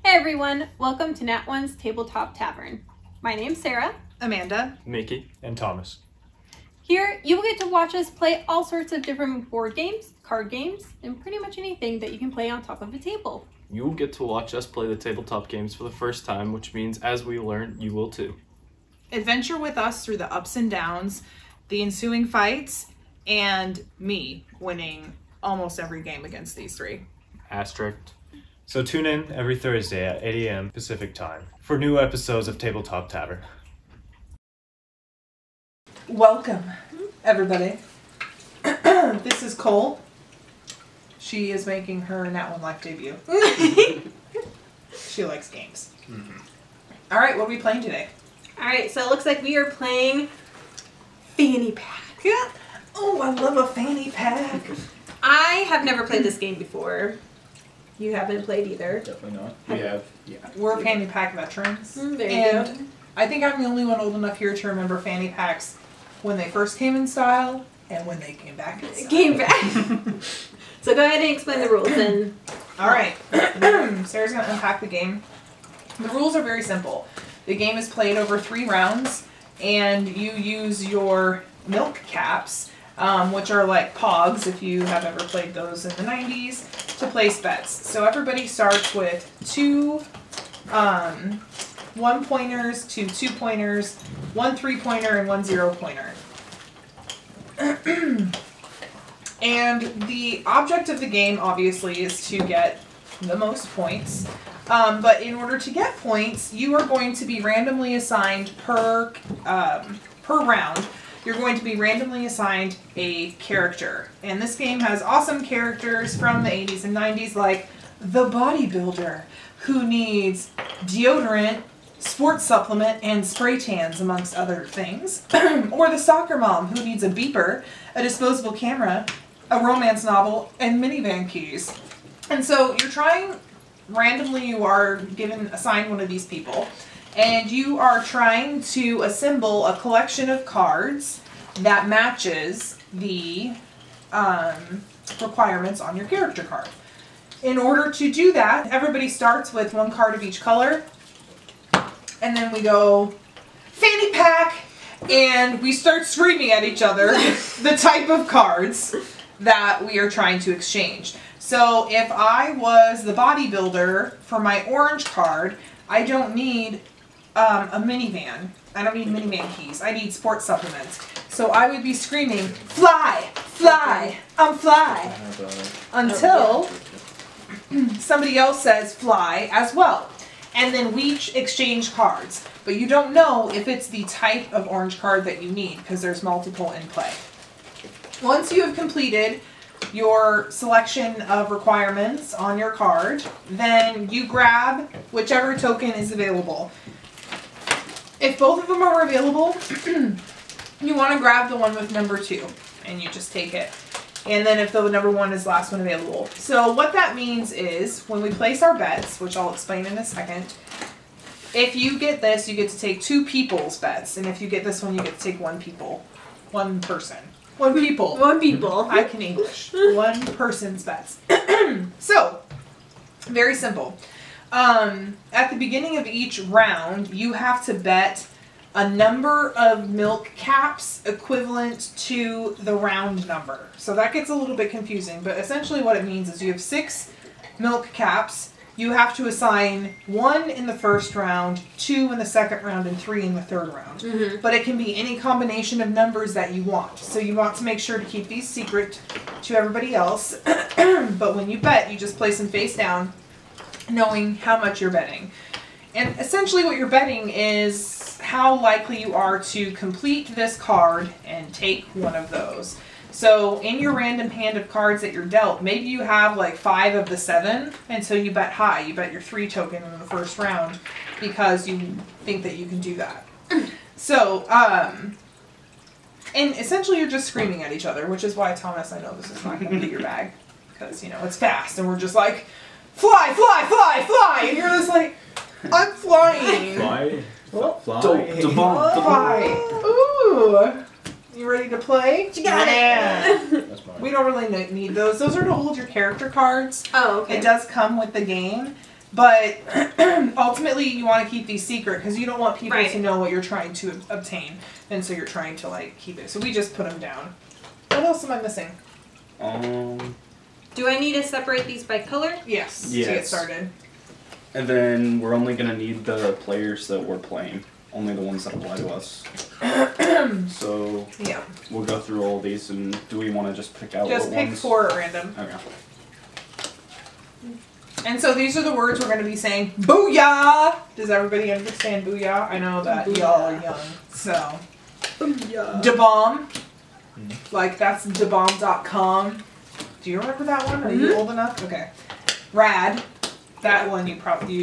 Hey everyone, welcome to Nat One's Tabletop Tavern. My name's Sarah. Amanda. Mickey. And Thomas. Here, you will get to watch us play all sorts of different board games, card games, and pretty much anything that you can play on top of a table. You will get to watch us play the tabletop games for the first time, which means as we learn, you will too. Adventure with us through the ups and downs, the ensuing fights, and me winning almost every game against these three. Asterisk. So tune in every Thursday at 8 a.m. Pacific Time for new episodes of Tabletop Tavern. Welcome, everybody. This is Cole. She is making her Nat One Life debut. She likes games. Mm-hmm. All right, what are we playing today? All right, so it looks like we are playing Fanny Pack. Oh, I love a Fanny Pack. I have never played this game before. You haven't played either. Definitely not. We have, yeah. We're Fanny Pack veterans. There you go. I think I'm the only one old enough here to remember Fanny Packs when they first came in style and when they came back in style. Came back. So go ahead and explain the rules then. All right. Sarah's going to unpack the game. The rules are very simple. The game is played over 3 rounds, and you use your milk caps, which are like pogs, if you have ever played those in the 90s, to place bets. So everybody starts with 2 1-pointers, 2 2-pointers, 1 3-pointer, and 1 0-pointer. And the object of the game, obviously, is to get the most points. But in order to get points, you are going to be randomly assigned per round. You're going to be randomly assigned a character. And this game has awesome characters from the 80s and 90s, like the bodybuilder, who needs deodorant, sports supplement, and spray tans, amongst other things. Or the soccer mom, who needs a beeper, a disposable camera, a romance novel, and minivan keys. And so you're trying, randomly you are assigned one of these people, and you are trying to assemble a collection of cards that matches the requirements on your character card. In order to do that, everybody starts with 1 card of each color, and then we go Fanny Pack, and we start screaming at each other the type of cards that we are trying to exchange. So if I was the bodybuilder for my orange card, I don't need a minivan. I don't need minivan keys. I need sports supplements. So I would be screaming, fly, fly, I'm fly, until somebody else says fly as well. And then we exchange cards. But you don't know if it's the type of orange card that you need, because there's multiple in play. Once you have completed your selection of requirements on your card, then you grab whichever token is available. If both of them are available, you want to grab the one with number 2, and you just take it. And then if the number 1 is the last one available. So what that means is, when we place our bets, which I'll explain in a second, if you get this, you get to take 2 people's bets. And if you get this one, you get to take 1 people. 1 person. 1 people. 1 people. I can English. 1 person's bets. So, very simple. At the beginning of each round, you have to bet a number of milk caps equivalent to the round number. So that gets a little bit confusing, but essentially what it means is you have 6 milk caps. You have to assign 1 in the first round, 2 in the second round, and 3 in the third round. Mm-hmm. But it can be any combination of numbers that you want. So you want to make sure to keep these secret to everybody else. But when you bet, you just place them face down, knowing how much you're betting. And essentially what you're betting is how likely you are to complete this card and take one of those. So in your random hand of cards that you're dealt, maybe you have like 5 of the 7, and so you bet high. You bet your 3 token in the first round because you think that you can do that. So, and essentially you're just screaming at each other, which is why, Thomas, I know this is not going to be your bag, because, you know, it's fast, and we're just like, fly, fly, fly, fly, and you're just like, I'm flying. Fly. Fly. Fly. Ooh. You ready to play? You got it. We don't really need those. Those are to hold your character cards. Oh, okay. It does come with the game. But ultimately, you want to keep these secret because you don't want people Right. to know what you're trying to obtain, and so you're trying to like keep it. So we just put them down. What else am I missing? Do I need to separate these by color? Yes. To Yes. get started. And then we're only gonna need the players that we're playing. Only the ones that apply to us. So Yeah. we'll go through all these, and do we want to just pick out Just what pick ones? 4 at random. Okay. And so these are the words we're going to be saying. Booyah! Does everybody understand booyah? I know that y'all are young. So. Booyah. Da-bomb. Like that's dabomb.com. Do you remember that one? Are you old enough? Okay. Rad. That one you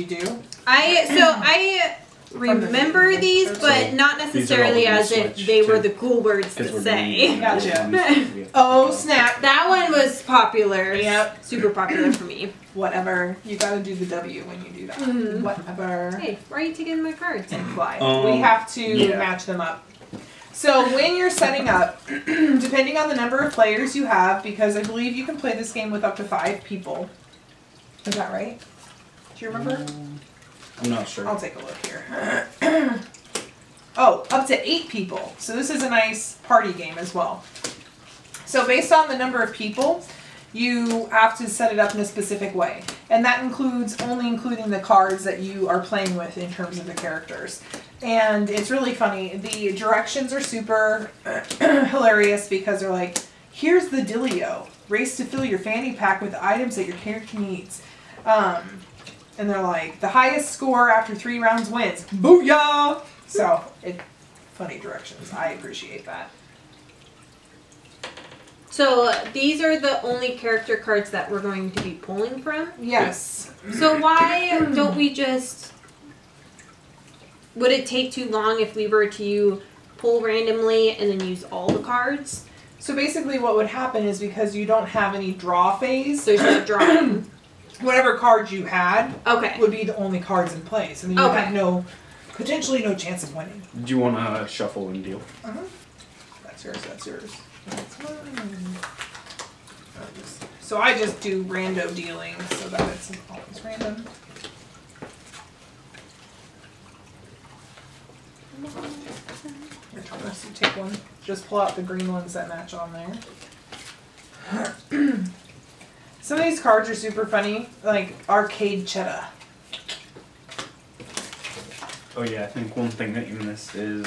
do. I remember the these, pictures. but not necessarily as if they were the cool words to say. Gotcha. Oh snap. That one was popular. Yep. Super popular for me. Whatever. You gotta do the W when you do that. Whatever. Hey, why are you taking my cards? And fly. We have to match them up. So when you're setting up, depending on the number of players you have, because I believe you can play this game with up to 5 people. Is that right? Do you remember? I'm not sure. I'll take a look here. Oh, up to 8 people. So this is a nice party game as well. So based on the number of people, you have to set it up in a specific way. And that includes only including the cards that you are playing with in terms of the characters. And it's really funny. The directions are super hilarious because they're like, here's the dealio. Race to fill your fanny pack with items that your character needs. And they're like, the highest score after 3 rounds wins. Booyah! So, funny directions. I appreciate that. So these are the only character cards that we're going to be pulling from? Yes. So why don't we just... Would it take too long if we were to pull randomly and then use all the cards? So basically what would happen is because you don't have any draw phase, So you're not drawing. whatever cards you had Okay. would be the only cards in place. And then you have potentially no chance of winning. Do you want to shuffle and deal? That's yours, that's yours. That's mine. So I just do rando dealing so that it's always random. Here, Thomas, you take one. Just pull out the green ones that match on there. Some of these cards are super funny, like Arcade Cheddar. Oh yeah, I think one thing that you missed is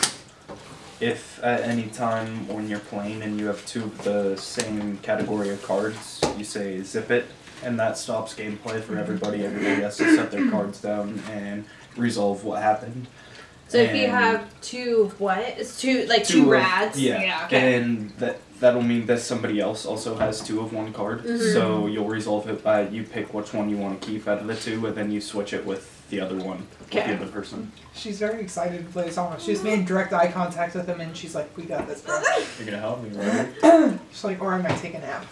if at any time when you're playing and you have 2 of the same category of cards, you say zip it, and that stops gameplay for everybody. Everybody has to set their cards down and resolve what happened. So if you have 2 what? It's 2 like 2 rads. Yeah, Okay. and that'll mean that somebody else also has 2 of one card. So you'll resolve it by you pick which one you want to keep out of the 2, and then you switch it with the other one, with the other person. She's very excited to play this on. She just made direct eye contact with him and she's like, we got this, bro. You're gonna help me, right? She's like, or I might take a nap.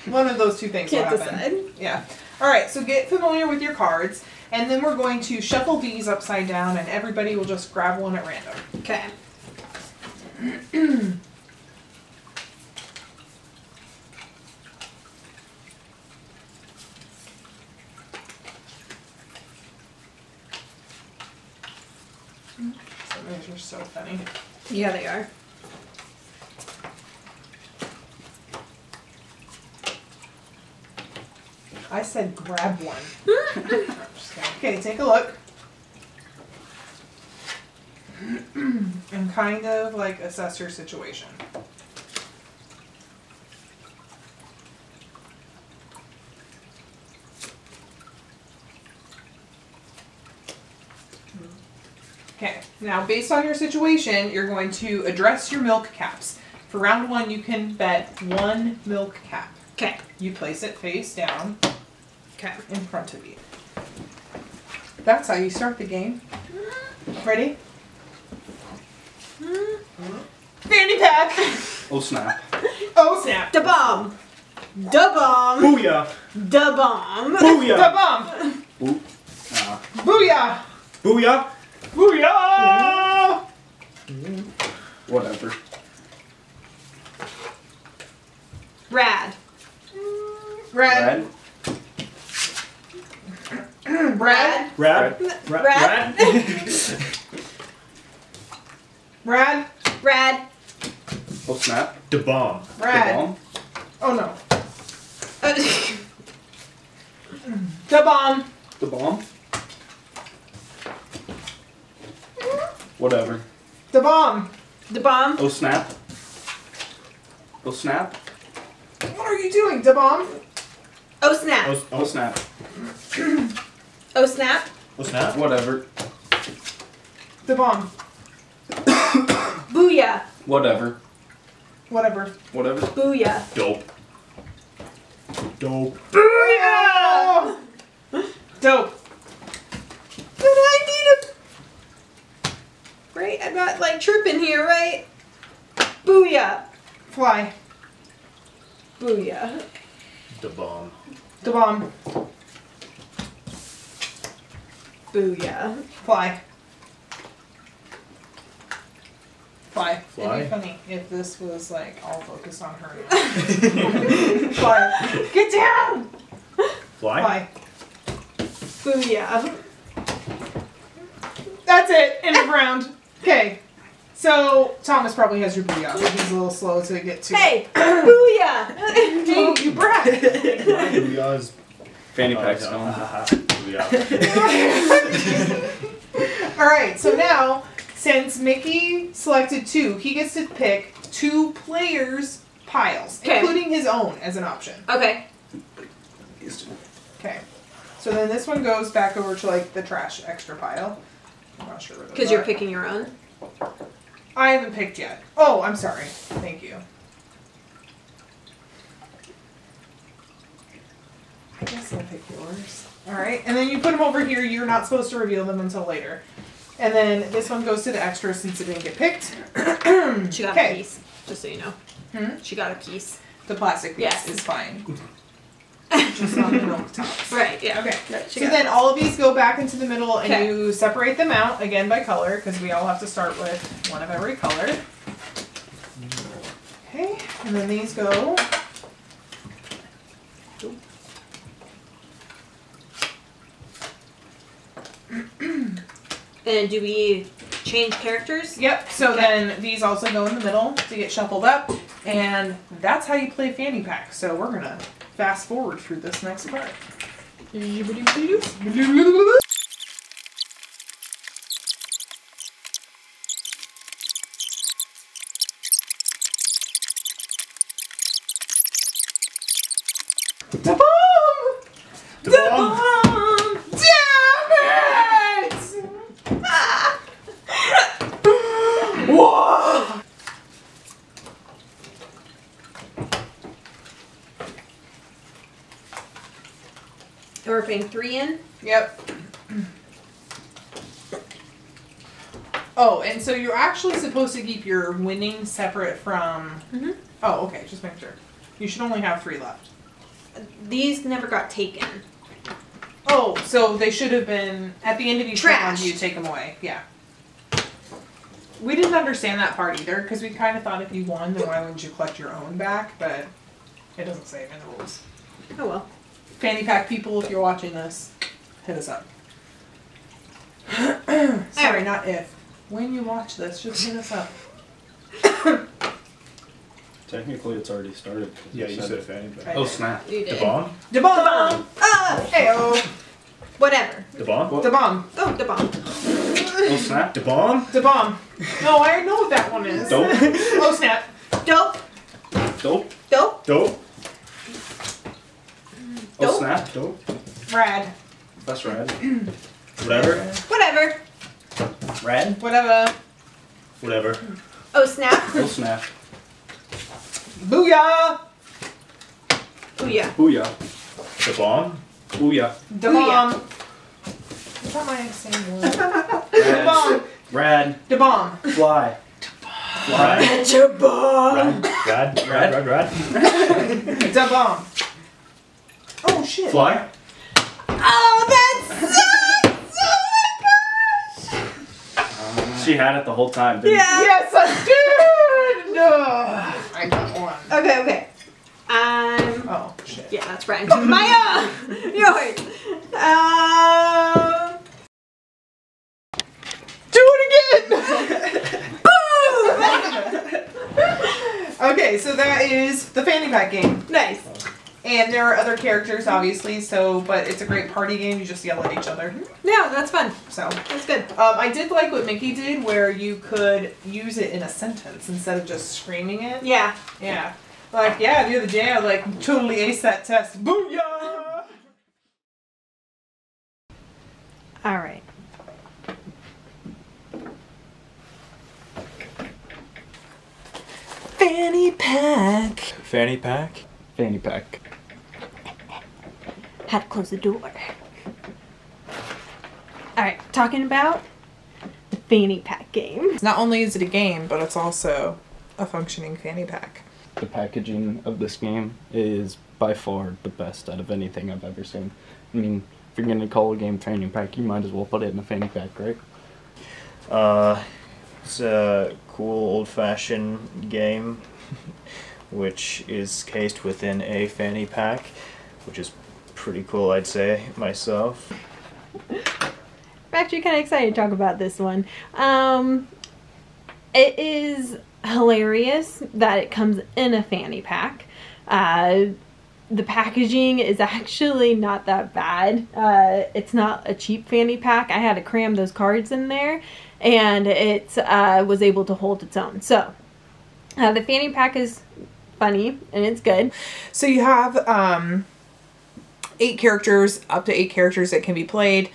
One of those 2 things Can't will happen. decide. Yeah. Alright, so get familiar with your cards, and then we're going to shuffle these upside down, and everybody will just grab one at random. Okay. Some of these are so funny. Yeah, they are. I said grab one. I'm just kidding. Okay, take a look. And kind of like assess your situation. Okay, now based on your situation, you're going to address your milk caps. For round 1, you can bet 1 milk cap. Okay. You place it face down Okay. in front of you. That's how you start the game. Ready? Fanny Pack! Oh snap. Oh snap! Da bomb. Da bomb. Booyah! Da bomb. Booyah! Da bomb! Ooh. Booyah! Booyah! Booyah! Whatever. Rad. Red. Red. Brad. Rad. Rad. Brad. Rad. Oh snap. Da bomb. Brad. Bomb. Oh no. The bomb. The bomb. Whatever. The bomb. The bomb. Oh snap. Oh snap. What are you doing? The bomb. Oh snap. Oh snap. Oh snap. Oh snap. Whatever. The bomb. Booyah. Whatever. Whatever. Whatever. Booyah. Dope. Dope. Booyah! Dope. But I need a... Right? I'm not like tripping here, right? Booyah. Fly. Booyah. Da bomb. The bomb. Booyah. Fly. Fly. It'd Fly? be funny if this was like all focused on her. Fly. Get down! Fly. Fly. Booyah. That's it. End of round. Okay. So Thomas probably has your booyah. He's a little slow to get to. Hey! Booyah! Hey, you brat. Booyah's. Fanny Pack's Oh, gone. Booyah. All right. So now, since Mickey selected 2, he gets to pick 2 players' piles, Okay. including his own as an option. Okay. Okay. So then this one goes back over to like the trash extra pile. I'm not sure where those Because you're are. picking your own. I haven't picked yet. Oh, I'm sorry. Thank you. I guess I'll pick yours. Alright, and then you put them over here. You're not supposed to reveal them until later. And then this one goes to the extra since it didn't get picked. She got Okay. a piece. Just so you know. Hmm? She got a piece. The plastic piece Yes. is fine. Just not the milk tops. Right, yeah. Okay. Right, she So got then all of these go back into the middle and Okay. you separate them out, again by color, because we all have to start with one of every color. Okay, and then these go. And do we change characters? Yep, so then these also go in the middle to get shuffled up, and that's how you play Fanny Pack. So we're gonna fast forward through this next part. Da bomb! Da Da bomb! bomb! Damn it! Whoa! And we're putting 3 in? Yep. Oh, and so you're actually supposed to keep your winning separate from... Mhm. Oh, okay, just make sure. You should only have 3 left. These never got taken. Oh, so they should have been... At the end of each Trash. round, you take them away. Yeah. We didn't understand that part either, because we kind of thought if you won, then why wouldn't you collect your own back? But it doesn't say it in the rules. Oh well. Fanny Pack people, if you're watching this, hit us up. Sorry, not if. When you watch this, just hit us up. Technically, it's already started. 'cause Yeah, you said Fanny Pack. Oh snap. You Da did. bomb? Da bomb! Ah! Heyo! Whatever. Da bomb? Da bomb! Oh, the bomb. Oh snap. Da bomb? Da bomb! No, I know what that one is. Dope. Oh snap! Dope. Dope. Dope. Dope? Oh Dope. snap. Dope? Rad. That's rad. Whatever? Whatever. Rad. Whatever. Whatever. Oh, snap. Oh snap. Booyah! Booyah. Booyah. Da bomb? Booyah. Da bomb! Is that my same word? Da Rad. bomb! Rad. Da bomb! Fly. Fly. Rad? Rad? Rad? Da bomb! Oh shit! Fly? Oh, that sucks! Oh She had it the whole time. Didn't Yeah. Yes, I did! I got one. Okay, okay. Oh shit. Yeah, that's right. My yours. Okay, so that is the Fanny Pack game. Nice. And there are other characters, obviously, but it's a great party game. You just yell at each other. Yeah, that's fun. So That's good. I did like what Mickey did, where you could use it in a sentence instead of just screaming it. Yeah. Yeah. Like, yeah, the other day I totally aced that test. Booyah! All right. Fanny Pack. Fanny Pack? Fanny Pack. Had to close the door. All right, talking about the Fanny Pack game. Not only is it a game, but it's also a functioning fanny pack. The packaging of this game is by far the best out of anything I've ever seen. I mean, if you're gonna call a game Fanny Pack, you might as well put it in a Fanny Pack, right? It's a cool old-fashioned game, which is cased within a fanny pack, which is pretty cool, I'd say, myself. I'm actually kind of excited to talk about this one. It is hilarious that it comes in a fanny pack. The packaging is actually not that bad. It's not a cheap fanny pack. I had to cram those cards in there, and it was able to hold its own. So the fanny pack is funny and it's good. So you have 8 characters, up to 8 characters that can be played.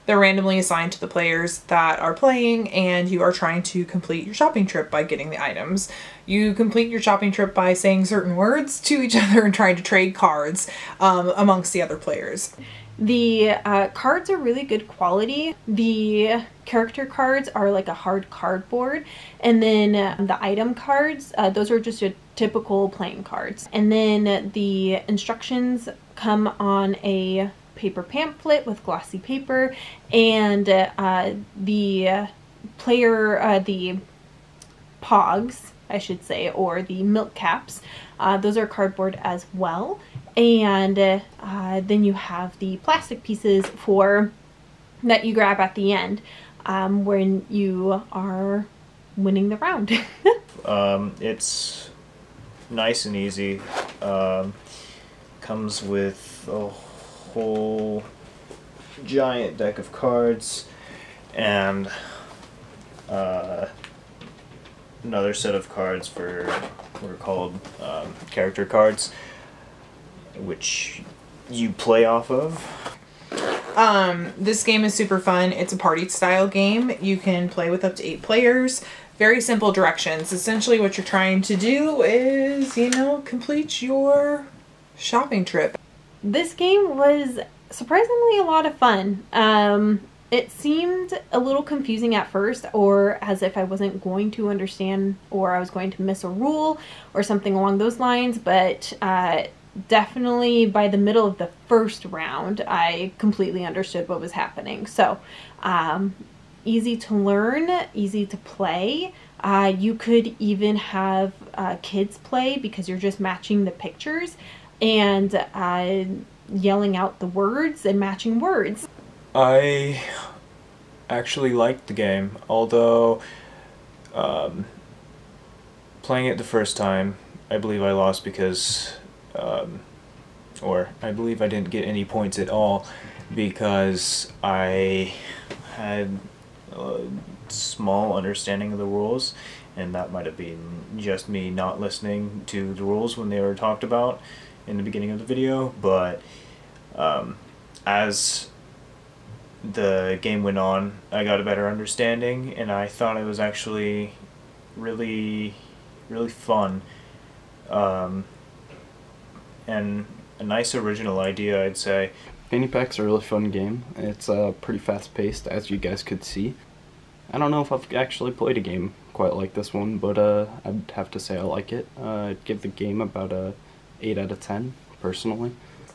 They're randomly assigned to the players that are playing, and you are trying to complete your shopping trip by getting the items. You complete your shopping trip by saying certain words to each other and trying to trade cards amongst the other players. The cards are really good quality. The character cards are like a hard cardboard, and then the item cards, those are just your typical playing cards. And then the instructions come on a paper pamphlet with glossy paper, and the player, the pogs, I should say, or the milk caps, those are cardboard as well. And then you have the plastic pieces that you grab at the end when you are winning the round. It's nice and easy. Comes with a whole giant deck of cards and another set of cards for what are called character cards, which you play off of. This game is super fun. It's a party style game. You can play with up to 8 players. Very simple directions. Essentially what you're trying to do is, complete your shopping trip. This game was surprisingly a lot of fun. It seemed a little confusing at first, or as if I wasn't going to understand, or I was going to miss a rule or something along those lines, but definitely by the middle of the first round I completely understood what was happening. So easy to learn, easy to play. You could even have kids play because you're just matching the pictures and yelling out the words and matching words. I actually liked the game, although playing it the first time, I believe I lost because, or I believe I didn't get any points at all because I had a small understanding of the rules, and that might have been just me not listening to the rules when they were talked about in the beginning of the video. But as the game went on, I got a better understanding, and I thought it was actually really fun, and a nice original idea, I'd say. Fanny Pack's a really fun game. It's pretty fast-paced, as you guys could see. I don't know if I've actually played a game quite like this one, but I'd have to say I like it. I'd give the game about a 8 out of 10, personally.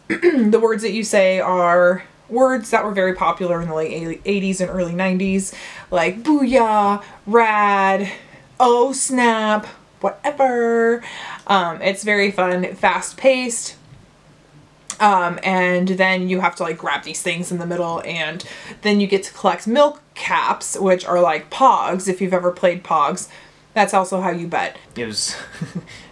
The words that you say are words that were very popular in the late 80s and early 90s, like booyah, rad, oh snap, whatever. It's very fun, fast-paced. And then you have to like grab these things in the middle, and then you get to collect milk caps, which are like pogs. If you've ever played pogs, that's also how you bet. It was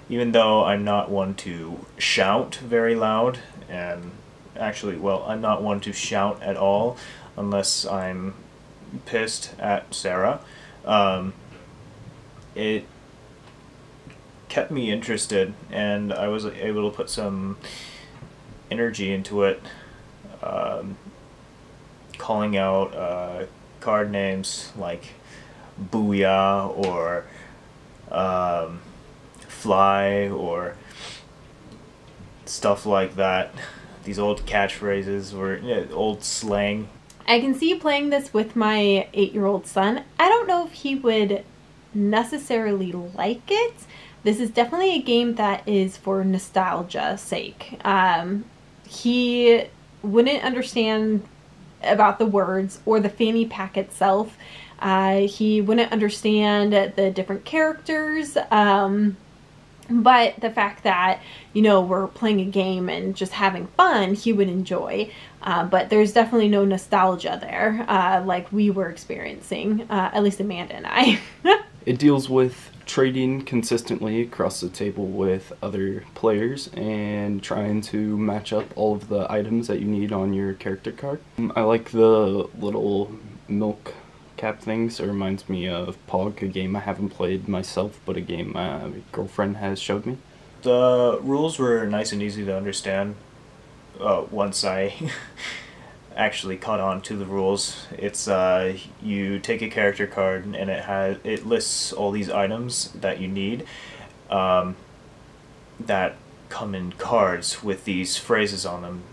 even though I'm not one to shout very loud, and actually, well, I'm not one to shout at all unless I'm pissed at Sarah. It kept me interested, and I was able to put some energy into it, calling out card names like Booyah or Fly or stuff like that. These old catchphrases or old slang. I can see you playing this with my 8-year-old son. I don't know if he would necessarily like it. This is definitely a game that is for nostalgia's sake. He wouldn't understand about the words or the fanny pack itself. He wouldn't understand the different characters. But the fact that, you know, we're playing a game and just having fun, he would enjoy. But there's definitely no nostalgia there, like we were experiencing, at least Amanda and I. It deals with trading consistently across the table with other players and trying to match up all of the items that you need on your character card. I like the little milk cap things. It reminds me of Pog, a game I haven't played myself, but a game my girlfriend has showed me. The rules were nice and easy to understand once I actually caught on to the rules. It's you take a character card and it lists all these items that you need that come in cards with these phrases on them,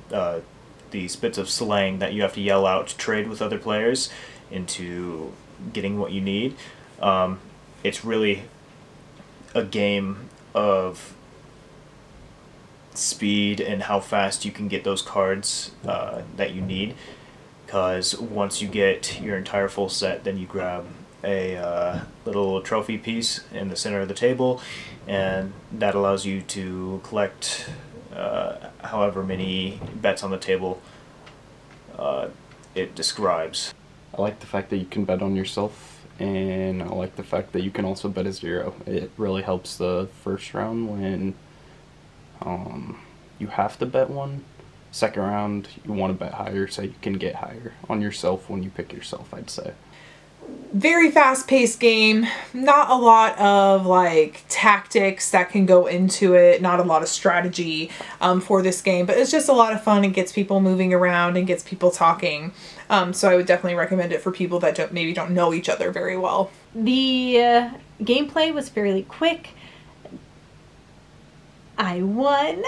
these bits of slang that you have to yell out to trade with other players into getting what you need. It's really a game of speed and how fast you can get those cards that you need, because once you get your entire full set, then you grab a little trophy piece in the center of the table, and that allows you to collect however many bets on the table it describes. I like the fact that you can bet on yourself, and I like the fact that you can also bet a 0. It really helps the first round when you have to bet 1. Second round, you want to bet higher so you can get higher on yourself when you pick yourself, I'd say. Very fast-paced game. Not a lot of like tactics that can go into it. Not a lot of strategy for this game, but it's just a lot of fun. It gets people moving around and gets people talking. So I would definitely recommend it for people that maybe don't know each other very well. The gameplay was fairly quick. I won.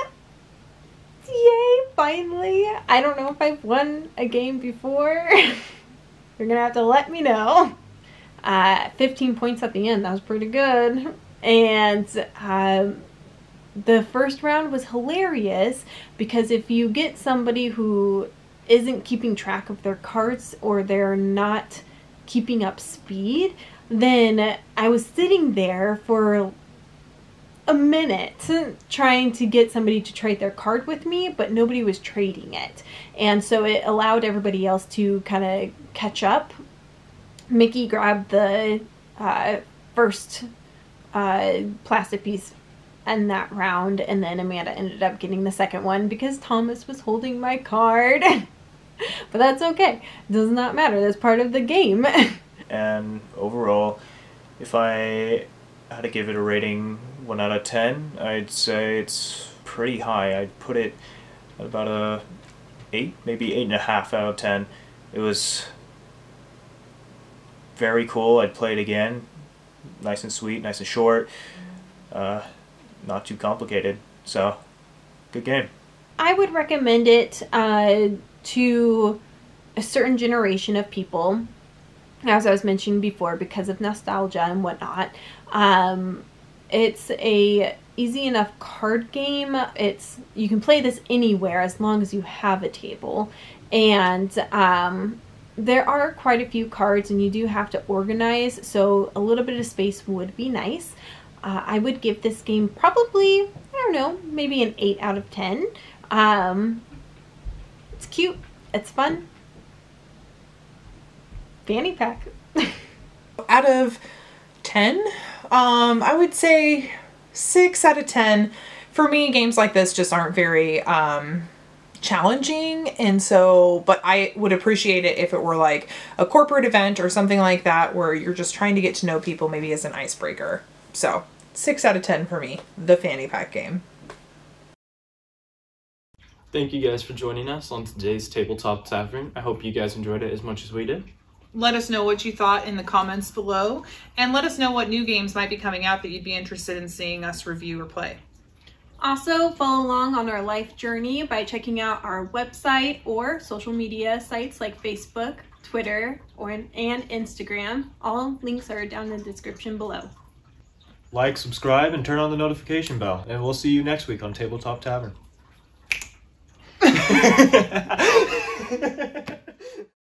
Yay, finally. I don't know if I've won a game before. You're gonna have to let me know. 15 points at the end, that was pretty good. And the first round was hilarious because if you get somebody who isn't keeping track of their cards or they're not keeping up speed, then I was sitting there for a minute trying to get somebody to trade their card with me, but nobody was trading it. And so it allowed everybody else to kind of catch up. Mickey grabbed the first plastic piece in that round, and then Amanda ended up getting the second one because Thomas was holding my card. But that's okay. It does not matter. That's part of the game. And overall, if I had to give it a rating 1 out of 10, I'd say it's pretty high. I'd put it at about a 8, maybe 8.5 out of 10. It was very cool. I'd play it again. Nice and sweet, nice and short. Not too complicated. So, good game. I would recommend it to a certain generation of people, as I was mentioning before, because of nostalgia and whatnot. It's a easy enough card game. You can play this anywhere as long as you have a table, and there are quite a few cards and you do have to organize, so a little bit of space would be nice. I would give this game probably, I don't know, maybe an 8 out of 10. It's cute, it's fun. Fanny Pack. Out of 10, I would say 6 out of 10. For me, games like this just aren't very challenging, and so, but I would appreciate it if it were like a corporate event or something like that where you're just trying to get to know people, maybe as an icebreaker. So 6 out of 10 for me, the Fanny Pack game. Thank you guys for joining us on today's Tabletop Tavern. I hope you guys enjoyed it as much as we did. Let us know what you thought in the comments below, and let us know what new games might be coming out that you'd be interested in seeing us review or play. Also, follow along on our life journey by checking out our website or social media sites like Facebook, Twitter, and Instagram. All links are down in the description below. Like, subscribe, and turn on the notification bell. And we'll see you next week on Tabletop Tavern.